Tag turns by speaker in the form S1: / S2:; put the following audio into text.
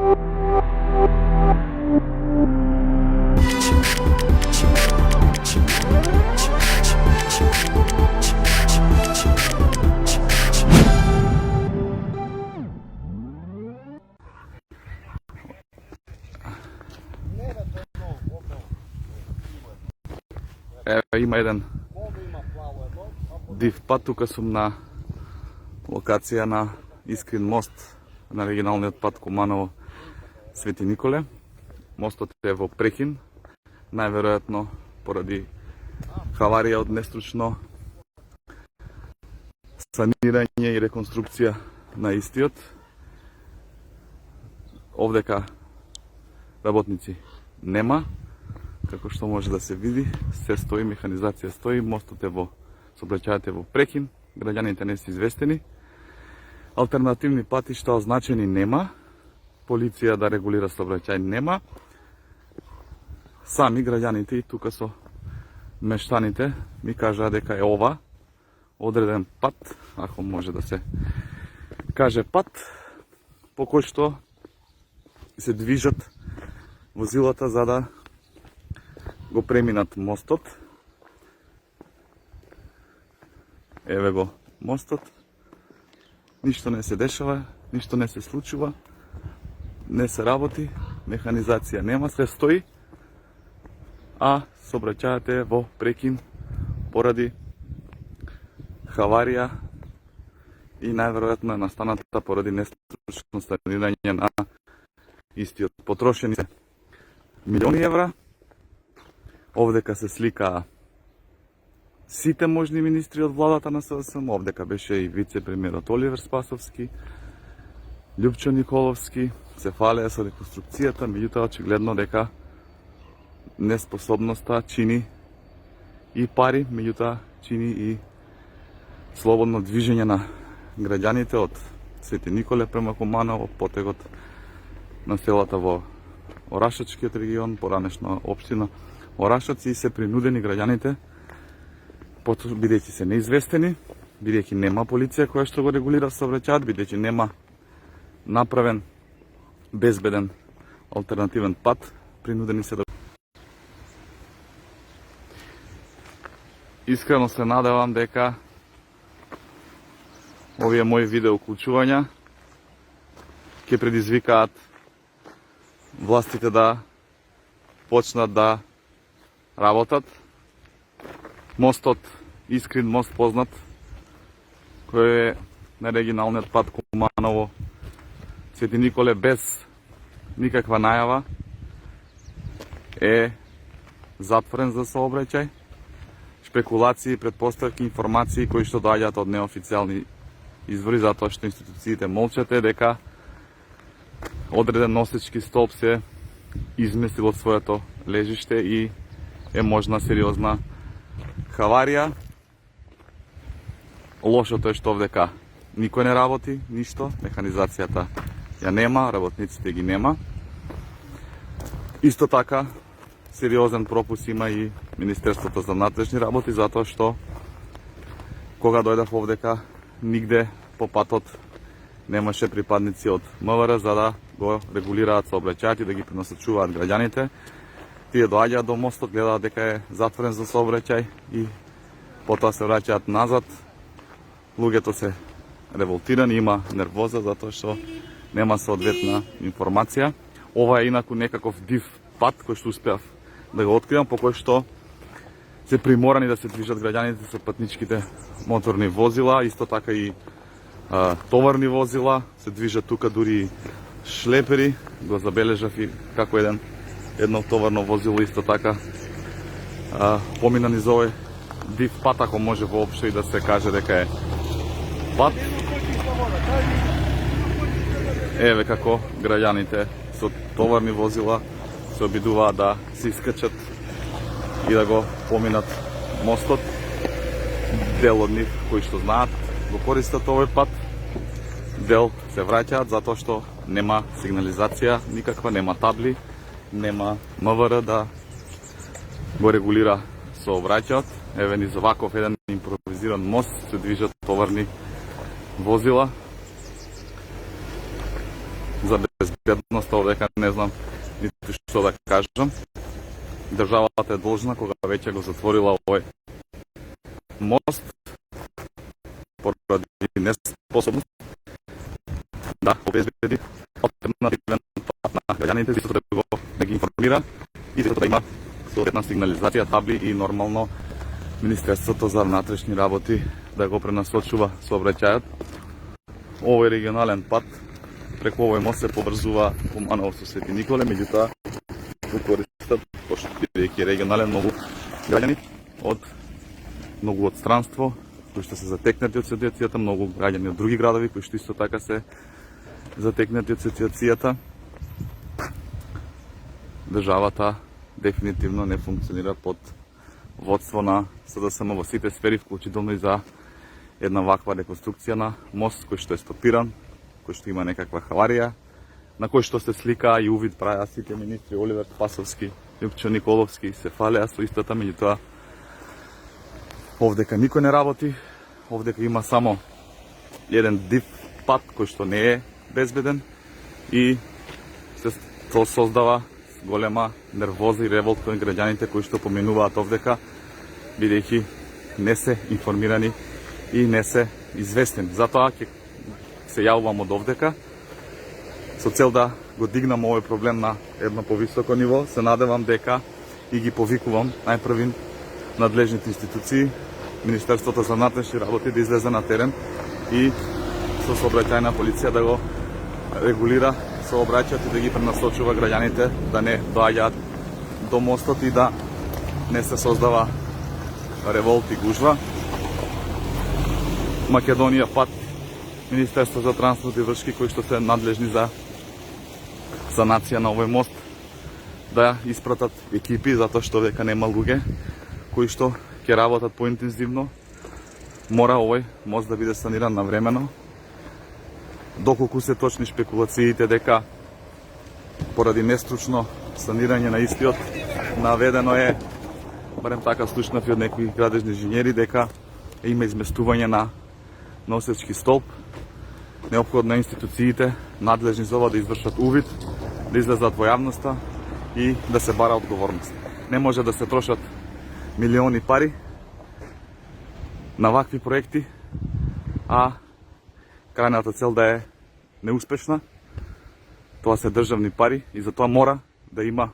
S1: Evo, ima jedan div pат, тука сум на локација на Искрин мост на регионалниот пат Куманово Свети Николе. Мостот е во прекин, најверојатно поради хаварија од нестручно санирање и реконструкција на истиот. Овдека работници нема, како што може да се види, се стои, механизација стои, мостот е во сообраќајот е во прекин, граѓаните не се известени. Алтернативни патишта означени нема, полиција да регулира сообраќај нема. Сами граѓаните и тука со мештаните ми кажаа дека е ова одреден пат, ако може да се каже пат, по кој што се движат возилата за да го преминат мостот. Еве го мостот. Ништо не се дешава, ништо не се случува, не се работи, механизација нема, се стои, а сообраќајот е во прекин поради хаварија и најверојатно е настаната поради нестручно санирање на истиот. Потрошени се милиони евра. Овдека се сликаа сите можни министри од владата на СДСМ, овдека беше и вице-премиерот Оливер Спасовски, Љупчо Николовски, се фалеа со реконструкцијата, меѓутоа очигледно дека неспособноста чини и пари, меѓутоа чини и слободно движење на граѓаните од Свети Николе према Куманово, потегот на селата во Орашачкиот регион, поранешно општина Орашаци, и се принудени граѓаните, бидејќи се неизвестени, бидејќи нема полиција која што го регулира сообраќајот, бидејќи нема направен безбеден алтернативен пат, принудени се да... Искрено се надевам дека овие мои видео уклучувања ќе предизвикаат властите да почнат да работат. Мостот, Искрин мост познат, кој е на регионалниот пат Куманово Свети Николе, без никаква најава е затворен за сообраќај. Шпекулации, предпоставки, информации кои што доаѓаат од неофицијални извори, затоа што институциите молчате, дека одреден носечки столб се изместил од своето лежиште и е можна сериозна хаварија. Лошото е што овдека никој не работи, ништо, механизацијата ја нема, работниците ги нема. Исто така, сериозен пропус има и Министерството за внатрешни работи, затоа што кога дојдав овдека, нигде по патот немаше припадници од МВР за да го регулираат сообраќајот и да ги пренасочуваат граѓаните. Тие доаѓаат до мостот, гледаат дека е затворен за сообраќај и потоа се враќаат назад. Луѓето се револтирани, има нервоза затоа што нема соодветна информација. Ова е инаку некаков див пат кој што успеав да го откривам, по кој што се приморани да се движат граѓаните со патничките моторни возила, исто така и товарни возила, се движат тука дури шлепери, го забележав и како едно товарно возило исто така помина низ овој див пат, ако може воопшто и да се каже дека е пат. Еве како граѓаните со товарни возила се обидуваат да се искачат и да го поминат мостот. Дел од нив кои што знаат го користат овој пат, дел се враќаат затоа што нема сигнализација никаква, нема табли, нема МВР да го регулира сообраќајот. Еве низ оваков еден импровизиран мост се движат товарни возила. безбедност, овдека не знам ниту што да кажам. Државата е должна, кога веќе го затворила овој мост, поради неспособност да обезбеди алтернативен пат на граѓаните, исто да ги информира и да има соодветна сигнализација, табли и нормално Министерството за внатрешни работи да го пренасочува сообраќајот. Овој регионален пат преку овој мост се поврзува Куманово со Свети Николе, меѓутоа го користат, пошто бидејќи регионален, многу граѓани многу од странство кои што се затекнати од ситуацијата, многу граѓани од други градови кои што исто така се затекнати од ситуацијата. Државата дефинитивно не функционира под водство на СДСМ во сите сфери, вклучително и за една ваква реконструкција на мост кој што е стопиран, кој што има некаква хаварија, на кој што се слика и увид правеа сите министри Оливер Спасовски, Лјупчо Николовски, се фалеа со истата, меѓутоа овдека никој не работи, овдека има само еден див пат кој што не е безбеден и се создава голема нервоза и револт кон граѓаните кои што поминуваат овдека, бидејќи не се информирани и не се известени. Затоа ќе се јавувам од овдека со цел да го дигнам овој проблем на едно повисоко ниво. Се надевам дека и ги повикувам најпрвин надлежните институции, Министерството за внатрешни работи да излезе на терен и со сообраќајна полиција да го регулира сообраќајот и да ги пренасочува граѓаните да не доаѓаат до мостот и да не се создава револт и гужва. Македонија пат, Министерство за транспорт и вршки кои што се надлежни за санација на овој мост да испратат екипи, затоа што века нема луѓе кои што ќе работат поинтензивно. Мора овој мост да биде саниран навремено. Доколку се точни шпекулациите дека поради нестручно санирање на истиот, наведено е, барем така слушнав и од некои градежни инженери, дека има изместување на носечки столб. Неопходно е институциите надлежни за ова да извршат увид, да излезат во јавноста и да се бара одговорност. Не може да се трошат милиони пари на вакви проекти, а крајната цел да е неуспешна. Тоа се државни пари и затоа мора да има